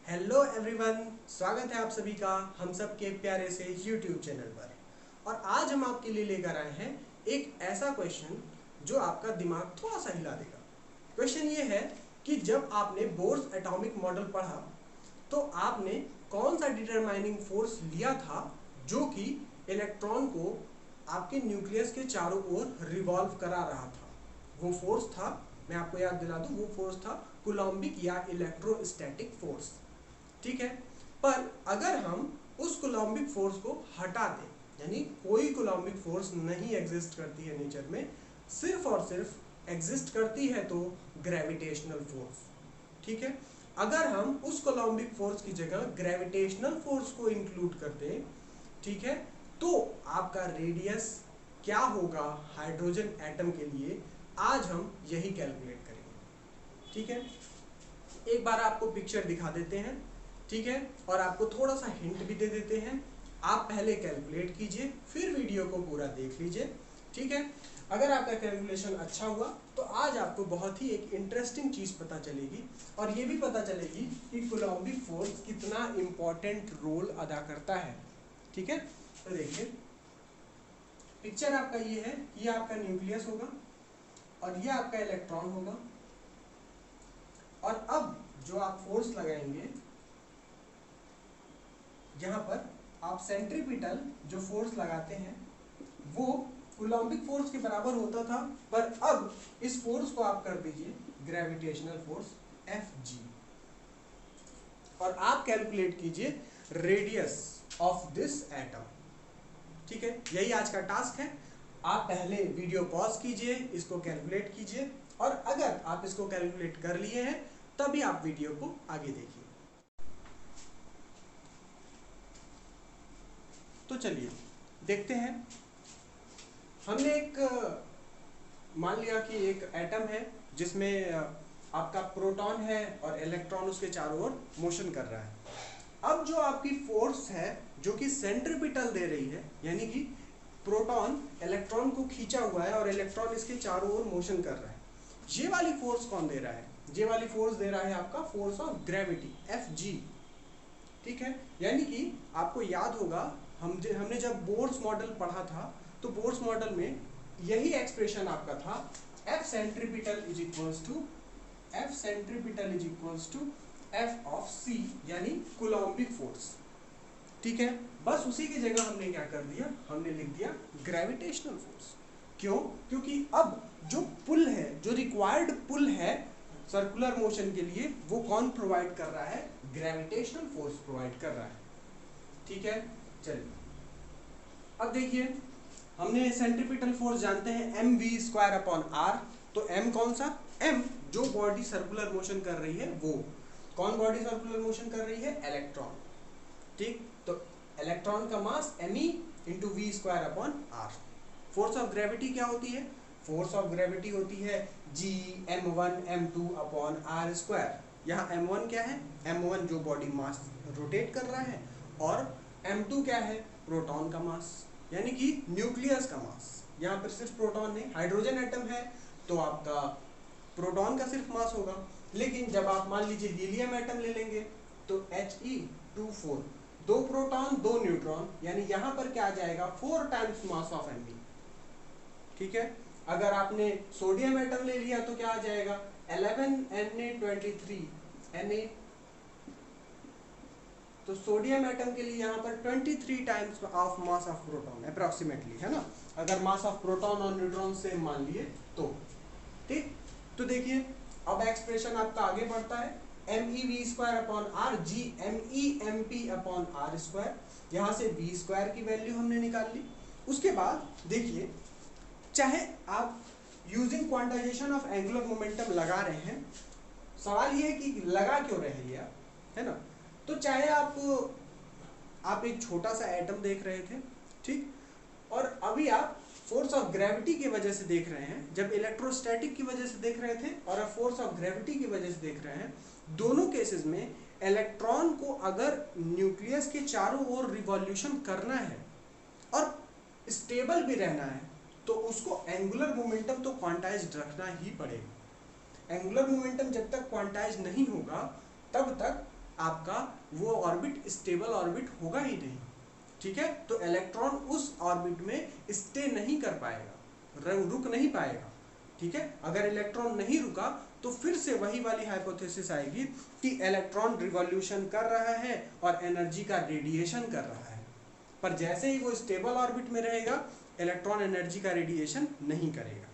Hello everyone, स्वागत है आप सभी का हम सब के प्यारे से यूट्यूब चैनल पर। और आज हम आपके लिए लेकर आए हैं एक ऐसा क्वेश्चन जो आपका दिमाग थोड़ा सा हिला देगा। क्वेश्चन ये है कि जब आपने बोर्स एटॉमिक मॉडल पढ़ा तो आपने कौन सा डिटरमाइनिंग फोर्स लिया था जो कि इलेक्ट्रॉन को आपके न्यूक्लियस के चारों ओर रिवॉल्व करा रहा था। वो फोर्स था, मैं आपको याद दिला दूं, वो फोर्स था कूलम्बिक या इलेक्ट्रोस्टैटिक फोर्स। ठीक है, पर अगर हम उस कूलम्बिक फोर्स को हटा दें, यानी कोई कूलम्बिक फोर्स नहीं एग्जिस्ट करती है नेचर में, सिर्फ और सिर्फ एग्जिस्ट करती है तो ग्रेविटेशनल फोर्स। ठीक है, अगर हम उस कूलम्बिक फोर्स की जगह ग्रेविटेशनल फोर्स को इंक्लूड कर दें, ठीक है, तो आपका रेडियस क्या होगा हाइड्रोजन एटम के लिए, आज हम यही कैलकुलेट करेंगे। ठीक है, एक बार आपको पिक्चर दिखा देते हैं, ठीक है, और आपको थोड़ा सा हिंट भी दे देते हैं। आप पहले कैलकुलेट कीजिए, फिर वीडियो को पूरा देख लीजिए। ठीक है, अगर आपका कैलकुलेशन अच्छा हुआ तो आज आपको बहुत ही एक इंटरेस्टिंग चीज पता चलेगी, और ये भी पता चलेगी कि कूलम्बिक फोर्स कितना इंपॉर्टेंट रोल अदा करता है। ठीक है, तो देखिए पिक्चर आपका ये है, ये आपका न्यूक्लियस होगा और ये आपका इलेक्ट्रॉन होगा। और अब जो आप फोर्स लगाएंगे, यहाँ पर आप सेंट्रीपिटल जो फोर्स लगाते हैं वो कूलम्बिक फोर्स के बराबर होता था, पर अब इस फोर्स को आप कर दीजिए ग्रेविटेशनल फोर्स Fg, और आप कैलकुलेट कीजिए रेडियस ऑफ दिस एटम। ठीक है, यही आज का टास्क है। आप पहले वीडियो पॉज कीजिए, इसको कैलकुलेट कीजिए, और अगर आप इसको कैलकुलेट कर लिए हैं तभी आप वीडियो को आगे देखिए। तो चलिए देखते हैं। हमने एक मान लिया कि एक एटम है जिसमें आपका प्रोटॉन है और इलेक्ट्रॉन उसके चारों ओर मोशन कर रहा है। अब जो आपकी फोर्स है जो कि सेंट्रीपिटल दे रही है, यानी कि प्रोटॉन इलेक्ट्रॉन को खींचा हुआ है और इलेक्ट्रॉन इसके चारों ओर मोशन कर रहा है, ये वाली फोर्स कौन दे रहा है? ये वाली फोर्स दे रहा है आपका फोर्स ऑफ ग्रेविटी Fg। ठीक है, यानी कि आपको याद होगा हमने जब बोर्स मॉडल पढ़ा था तो बोर्स मॉडल में यही एक्सप्रेशन आपका था, F centripetal is equals to F of C, यानी कूलम्बिक फोर्स। ठीक है, बस उसी की जगह हमने क्या कर दिया, हमने लिख दिया ग्रेविटेशनल फोर्स। क्यों? क्योंकि अब जो पुल है, जो रिक्वायर्ड पुल है सर्कुलर मोशन के लिए, वो कौन प्रोवाइड कर रहा है? ग्रेविटेशनल फोर्स प्रोवाइड कर रहा है। ठीक है, चलिए अब देखिए, हमने सेंट्रीपिटल फोर्स जानते हैं mv²/r। तो m कौन सा? m जो बॉडी सर्कुलर मोशन कर रही है, वो कौन बॉडी सर्कुलर मोशन कर रही है? इलेक्ट्रॉन। ठीक, तो इलेक्ट्रॉन का मास me into v²/r। Force of gravity क्या होती है? फोर्स ऑफ ग्रेविटी होती है g m1m2/r²। यहाँ m1 क्या है? m1 जो बॉडी मास रोटेट कर रहा है, और m2 क्या है? प्रोटॉन का मास, यानी कि न्यूक्लियस का मास। यहाँ पर सिर्फ प्रोटॉन नहीं, हाइड्रोजन एटम है तो आपका प्रोटॉन का सिर्फ मास होगा। लेकिन जब आप मान लीजिए हीलियम एटम ले लेंगे तो He2 4, 2 प्रोटॉन 2 न्यूट्रॉन, यानी यहाँ पर क्या आ जाएगा? 4 टाइम्स मास ऑफ Me। ठीक है, अगर आपने सोडियम एटम ले लिया तो क्या आ जाएगा? 11Na23 Na। तो सोडियम एटम के लिए यहाँ पर 23 times of mass of proton approximately, है ना, अगर मास ऑफ प्रोटॉन और न्यूट्रॉन सेम मान लिए तो। ठीक, तो देखिए अब एक्सप्रेशन आपका आगे बढ़ता है, mev²/r g memp/r²। यहाँ से v² की वैल्यू हमने निकाल ली। उसके बाद देखिए, चाहे आप using quantization of angular momentum लगा रहे हैं, सवाल ये है कि लगा क्यों रहे हैं, है ना, तो चाहे आप एक छोटा सा एटम देख रहे थे, ठीक, और अभी आप फोर्स ऑफ ग्रेविटी की वजह से देख रहे हैं, जब इलेक्ट्रोस्टैटिक की वजह से देख रहे थे और अब फोर्स ऑफ ग्रेविटी की वजह से देख रहे हैं, दोनों केसेस में इलेक्ट्रॉन को अगर न्यूक्लियस के चारों ओर रिवॉल्यूशन करना है और स्टेबल भी रहना है तो उसको एंगुलर मोमेंटम तो क्वांटाइज्ड रखना ही पड़ेगा। एंगुलर मोमेंटम जब तक क्वांटाइज नहीं होगा तब तक आपका वो ऑर्बिट स्टेबल ऑर्बिट होगा ही नहीं, ठीक है। तो इलेक्ट्रॉन उस ऑर्बिट में स्टे नहीं कर पाएगा, रुक नहीं पाएगा, ठीक है। अगर इलेक्ट्रॉन नहीं रुका तो फिर से वही वाली हाइपोथेसिस आएगी कि इलेक्ट्रॉन रिवॉल्यूशन कर रहा है और एनर्जी का रेडिएशन कर रहा है, पर जैसे ही वो स्टेबल ऑर्बिट में रहेगा इलेक्ट्रॉन एनर्जी का रेडिएशन नहीं करेगा,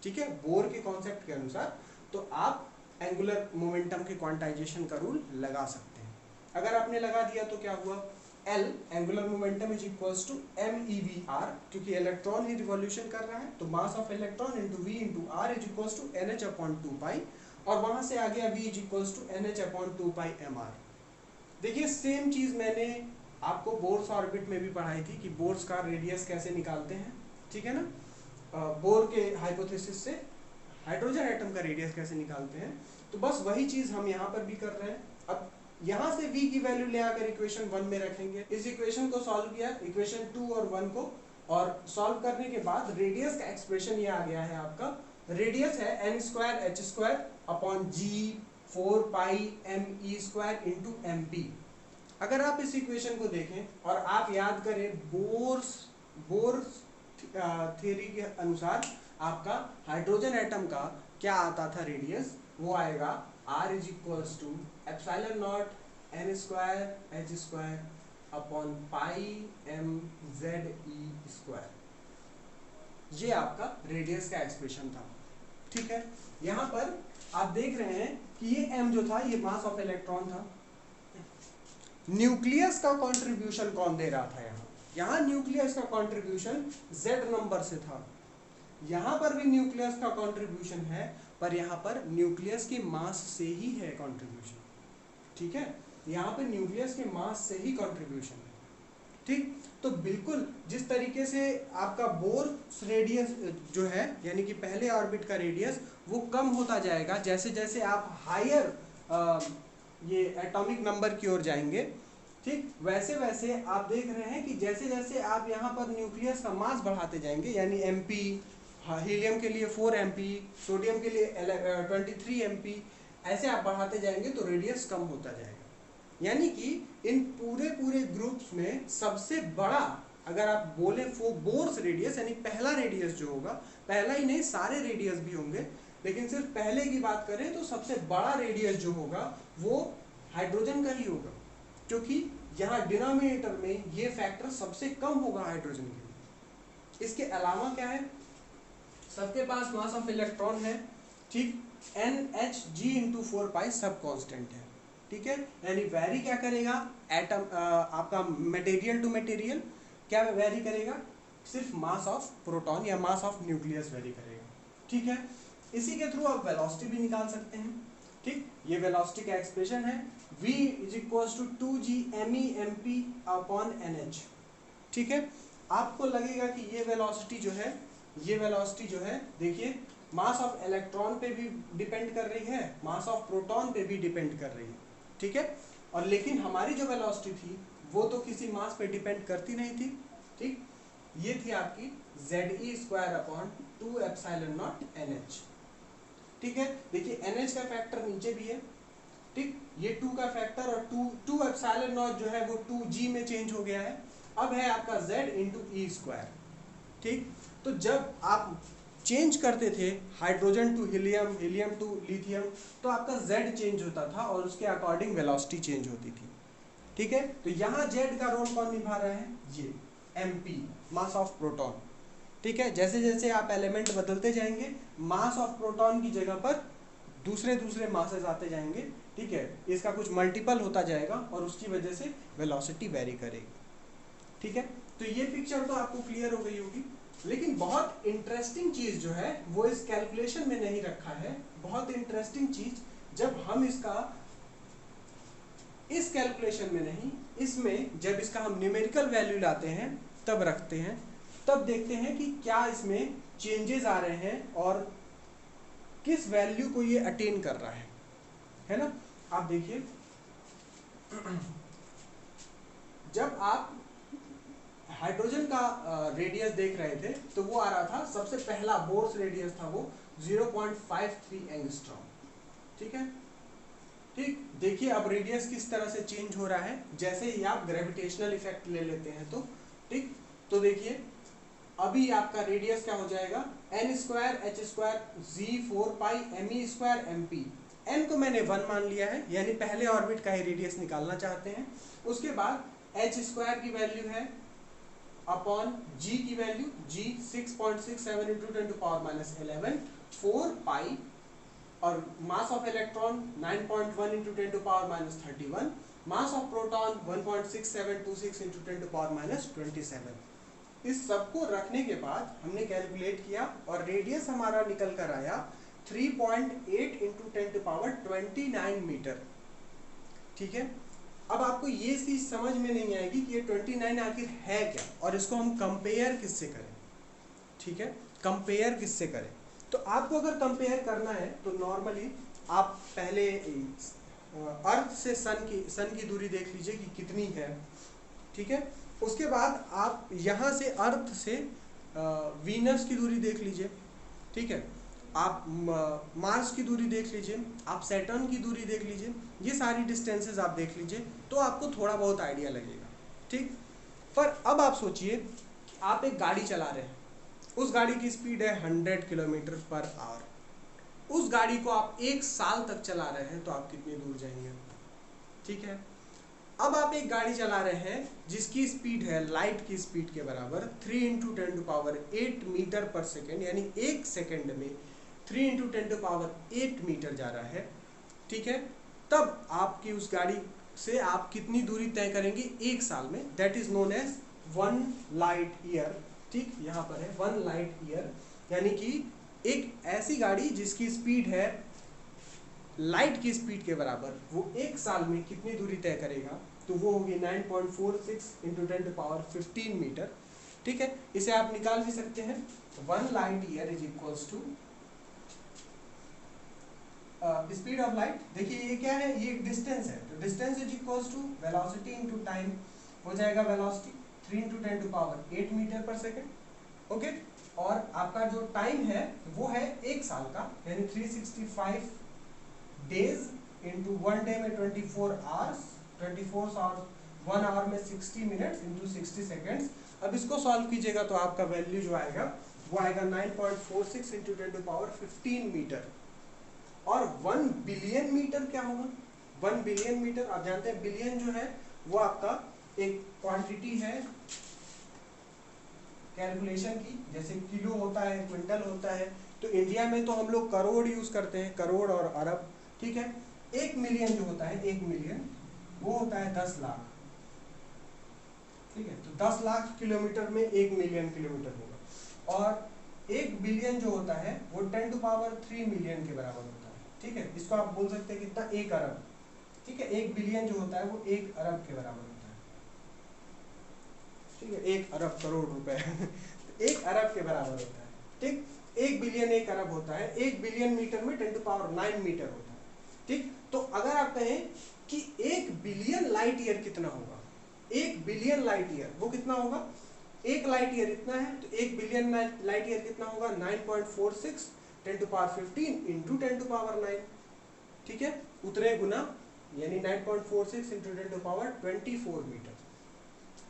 ठीक है, बोर के कॉन्सेप्ट के अनुसार। तो आप एंगुलर मोमेंटम के क्वांटाइजेशन का रूल लगा सकते हैं। अगर आपने लगा दिया तो क्या हुआ, L angular momentum is equals to MEV/r, क्योंकि इलेक्ट्रॉन ही रिवॉल्यूशन कर रहा है तो mass of electron into V into r is equals to NH/2π, और वहां से आ गया V is equals to NH/2πmr। देखिए सेम चीज मैंने आपको बोर्स ऑर्बिट में भी पढ़ाई थी कि बोर्स का रेडियस कैसे निकालते हैं, ठीक है ना। बोर के हाइपोथेसिस से हाइड्रोजन एटम का रेडियस कैसे निकालते हैं, तो बस वही चीज हम यहाँ पर भी कर रहे हैं। अब यहाँ से V की वैल्यू ले आकर इक्वेशन 1 में रखेंगे, इस इक्वेशन को सॉल्व किया, इक्वेशन 2 और 1 को, और सॉल्व करने के बाद रेडियस का एक्सप्रेशन ये आ गया है आपका, रेडियस है n²h²/g4πme² इंटू mp। अगर आप इस इक्वेशन को देखें और आप याद करें बोर्स थ्योरी के अनुसार आपका हाइड्रोजन एटम का क्या आता था रेडियस, वो आएगा r is equals to ε0 n²h²/πmze²। ये आपका रेडियस का एक्सप्रेशन था, ठीक है। यहाँ पर आप देख रहे हैं कि ये m जो था ये मास ऑफ इलेक्ट्रॉन था। न्यूक्लियस का कंट्रीब्यूशन कौन दे रहा था, यहाँ न्यूक्लियस का कंट्रीब्यूशन z नंबर से था। यहाँ पर भी न्यूक्लियस का कंट्रीब्यूशन है, पर यहाँ पर न्यूक्लियस के मास से ही है कंट्रीब्यूशन, ठीक है। यहाँ पर न्यूक्लियस के मास से ही कंट्रीब्यूशन है, ठीक। तो बिल्कुल जिस तरीके से आपका बोर्स रेडियस जो है यानी कि पहले ऑर्बिट का रेडियस वो कम होता जाएगा जैसे जैसे आप हायर ये एटॉमिक नंबर की ओर जाएंगे, ठीक, वैसे वैसे आप देख रहे हैं कि जैसे जैसे आप यहाँ पर न्यूक्लियस का मास बढ़ाते जाएंगे, यानी MP, हीलियम के लिए 4 MP, सोडियम के लिए 23 MP, ऐसे आप बढ़ाते जाएंगे तो रेडियस कम होता जाएगा। यानी कि इन पूरे ग्रुप्स में सबसे बड़ा अगर आप बोले बोर्स रेडियस यानी पहला रेडियस जो होगा, पहला ही नहीं सारे रेडियस भी होंगे, लेकिन सिर्फ पहले की बात करें तो सबसे बड़ा रेडियस जो होगा वो हाइड्रोजन का ही होगा, क्योंकि यहाँ डिनोमिनेटर में ये फैक्टर सबसे कम होगा हाइड्रोजन के लिए। इसके अलावा क्या है, सबके पास मास ऑफ इलेक्ट्रॉन है, ठीक, NHg/4π सब कांस्टेंट है, ठीक है। यानी वैरी क्या करेगा एटम आपका मटेरियल टू मटेरियल क्या वैरी करेगा, सिर्फ मास ऑफ प्रोटॉन या मास ऑफ न्यूक्लियस वैरी करेगा, ठीक है। इसी के थ्रू आप वेलोसिटी भी निकाल सकते हैं, ठीक। ये वेलोसिटी का एक्सप्रेशन है v is equals to 2g MEmp/nh, ठीक है। आपको लगेगा कि ये वेलोसिटी जो है देखिए मास ऑफ इलेक्ट्रॉन पे भी डिपेंड कर रही है, मास ऑफ प्रोटॉन पे भी डिपेंड कर रही है, ठीक है। और लेकिन हमारी जो वेलोसिटी थी वो तो किसी मास पे डिपेंड करती नहीं थी, ठीक। ये थी आपकी Ze²/2ε0nh, ठीक है। देखिए NH का फैक्टर नीचे भी है, ठीक, ये 2 का फैक्टर और 2ε0 जो है वो 2g में चेंज हो गया है। अब है आपका Z/e², ठीक। तो जब आप चेंज करते थे hydrogen to helium, helium to lithium, तो आपका Z चेंज होता था और उसके अकॉर्डिंग वेलोसिटी चेंज होती थी, ठीक है। तो यहाँ Z का रोल कौन निभा रहा है, ये MP, मास ऑफ प्रोटॉन, ठीक है। जैसे जैसे आप एलिमेंट बदलते जाएंगे मास ऑफ प्रोटॉन की जगह पर दूसरे मासेस आते जाएंगे, ठीक है। इसका कुछ मल्टीपल होता जाएगा और उसकी वजह से वेलोसिटी वेरी करेगी, ठीक है। तो ये पिक्चर तो आपको क्लियर हो गई होगी, लेकिन बहुत इंटरेस्टिंग चीज जो है वो इस कैलकुलेशन में नहीं रखा है। बहुत इंटरेस्टिंग चीज जब हम इसका इस कैलकुलेशन में नहीं, इसमें जब इसका हम न्यूमेरिकल वैल्यू लाते हैं तब रखते हैं, तब देखते हैं कि क्या इसमें चेंजेस आ रहे हैं और किस वैल्यू को ये अटेन कर रहा है ना। आप देखिए जब आप हाइड्रोजन का रेडियस देख रहे थे तो वो आ रहा था, सबसे पहला बोर्स रेडियस था वो 0.53 एंगस्ट्रॉम, ठीक है, ठीक, देखिए अब रेडियस किस तरह से चेंज हो रहा है जैसे ही आप ग्रेविटेशनल इफेक्ट ले लेते हैं तो। ठीक, तो देखिए अभी आपका रेडियस क्या हो जाएगा, n square H square G 4 pi M E square M P. N को मैंने 1 मान लिया है, यानी पहले ऑर्बिट का ही रेडियस निकालना चाहते हैं। उसके बाद एच स्क्वायर की वैल्यू है अपॉन जी की value, G 6.67 into 10 to power minus 11 4 pi, और mass of electron 9.1 into 10 to power minus 31, mass of proton 1.6726 into 10 to power minus 27। इस सब को रखने के बाद हमने कैलकुलेट किया और रेडियस हमारा निकल कर आया 3.8 इंटू 10 टू पावर 29 मीटर। ठीक है, अब आपको ये चीज समझ में नहीं आएगी कि ये 29 आखिर है क्या और इसको हम कंपेयर किससे करें। ठीक है, कंपेयर किससे करें, तो आपको अगर कंपेयर करना है तो नॉर्मली आप पहले अर्थ से सन की दूरी देख लीजिए कि कितनी है। ठीक है, उसके बाद आप यहाँ से अर्थ से वीनस की दूरी देख लीजिए। ठीक है, आप मार्स की दूरी देख लीजिए, आप सैटर्न की दूरी देख लीजिए, ये सारी डिस्टेंसेस आप देख लीजिए तो आपको थोड़ा बहुत आइडिया लगेगा। ठीक, पर अब आप सोचिए कि आप एक गाड़ी चला रहे हैं, उस गाड़ी की स्पीड है 100 किलोमीटर पर आवर। उस गाड़ी को आप 1 साल तक चला रहे हैं तो आप कितनी दूर जाएंगे। ठीक है, अब आप एक गाड़ी चला रहे हैं जिसकी स्पीड है लाइट की स्पीड के बराबर 3 into 10 to power 8 metre per second, यानी 1 सेकेंड में 3 इंटू 10 टू पावर 8 मीटर जा रहा है। ठीक है, तब आपकी उस गाड़ी से आप कितनी दूरी तय करेंगे 1 साल में, that is known as 1 light year. ठीक, यहाँ पर है 1 लाइट ईयर, यानी कि एक ऐसी गाड़ी जिसकी स्पीड है लाइट की स्पीड के बराबर, वो 1 साल में कितनी दूरी तय करेगा, तो वो होगी 9.46 इंटू 10 टू पावर 15 मीटर। ठीक है, इसे आप निकाल भी सकते हैं। 1 light year is equals to speed of light. देखिए ये क्या है, ये एक डिस्टेंस है, तो distance is equals to velocity into time, हो जाएगा velocity 3 into 10 to power 8 metre per second. Okay, और आपका जो टाइम है वो है 1 साल का, यानी 365 डेज इंटू 1 डे में 24 आवर्स, 24 आवर्स 1 आवर में 60 मिनट्स इंटू 60 सेकेंड्स। अब इसको सॉल्व कीजिएगा तो आपका वैल्यू जो आएगा वो आएगा 9.46 इंटू 10 टू पावर 15 मीटर। और 1 बिलियन मीटर क्या होगा, 1 बिलियन मीटर आप जानते हैं, बिलियन जो है वो आपका एक क्वांटिटी है कैलकुलेशन की, जैसे किलो होता है, क्विंटल होता है, तो इंडिया में तो हम लोग करोड़ यूज करते हैं, करोड़ और अरब। ठीक है, 1 मिलियन जो होता है, 1 मिलियन वो होता है 10 लाख। ठीक है, तो 10 लाख किलोमीटर में 1 मिलियन किलोमीटर होगा। और 1 बिलियन जो होता है वो 10 टू पावर 3 मिलियन के बराबर होता है। ठीक है, इसको आप बोल सकते हैं कितना, 1 अरब। ठीक है, 1 बिलियन जो होता है वो 1 अरब के बराबर होता है। ठीक है, 1 अरब करोड़ रुपए 1 अरब के बराबर होता है। ठीक, 1 बिलियन 1 अरब होता है, 1 बिलियन मीटर में 10 टू पावर 9 मीटर होता है। ठीक, तो अगर आप कहें कि 1 बिलियन लाइट ईयर कितना होगा, 1 बिलियन लाइट ईयर वो कितना होगा, 1 लाइट ईयर इतना है, तो 1 बिलियन लाइट ईयर कितना होगा, 9.46 10 to power 15 into 10 to power 9। ठीक है, उतने गुना, यानी 9.46 इंटू 10 टू पावर 24 मीटर।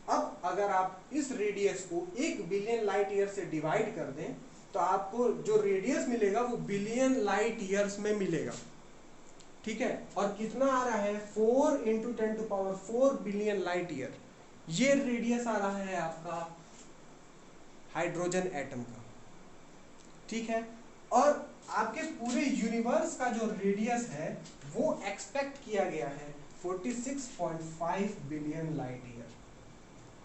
अब अगर आप इस रेडियस को 1 बिलियन लाइट ईयर से डिवाइड कर दें तो आपको जो रेडियस मिलेगा वो बिलियन लाइट ईयर्स में मिलेगा। ठीक है, और कितना आ रहा है, 4 into 10 to power 4 billion light year. ये रेडियस आ रहा है आपका हाइड्रोजन एटम का। ठीक है, और आपके पूरे यूनिवर्स का जो रेडियस है वो एक्सपेक्ट किया गया है 46.5 बिलियन लाइट ईयर,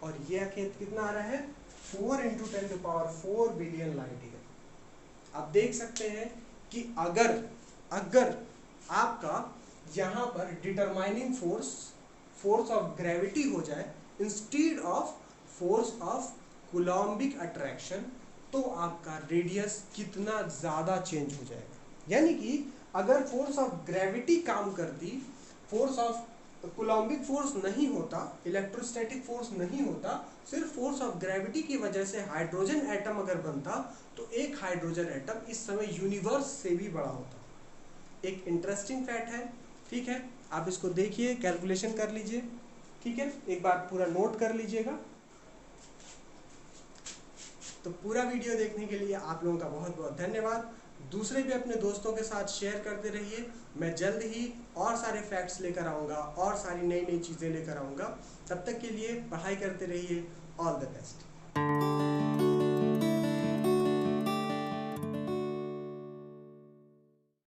और ये कितना आ रहा है, 4 into 10 to power 4 billion light year. आप देख सकते हैं कि अगर आपका यहाँ पर डिटरमाइनिंग फोर्स ऑफ ग्रेविटी हो जाए instead of force of Coulombic attraction, तो आपका रेडियस कितना ज़्यादा चेंज हो जाएगा। यानी कि अगर फोर्स ऑफ ग्रेविटी काम करती, फोर्स ऑफ कूलम्बिक फोर्स नहीं होता, इलेक्ट्रोस्टैटिक फोर्स नहीं होता, सिर्फ फोर्स ऑफ ग्रेविटी की वजह से हाइड्रोजन एटम अगर बनता तो एक हाइड्रोजन एटम इस समय यूनिवर्स से भी बड़ा होता। एक इंटरेस्टिंग फैक्ट है। ठीक है, आप इसको देखिए, कैलकुलेशन कर लीजिए, ठीक है। एक बार पूरा नोट कर लीजिएगा। तो पूरा वीडियो देखने के लिए आप लोगों का बहुत बहुत धन्यवाद। दूसरे भी अपने दोस्तों के साथ शेयर करते रहिए। मैं जल्द ही और सारे फैक्ट्स लेकर आऊँगा और सारी नई नई चीज़ें लेकर आऊँगा। तब तक के लिए पढ़ाई करते रहिए। All the best.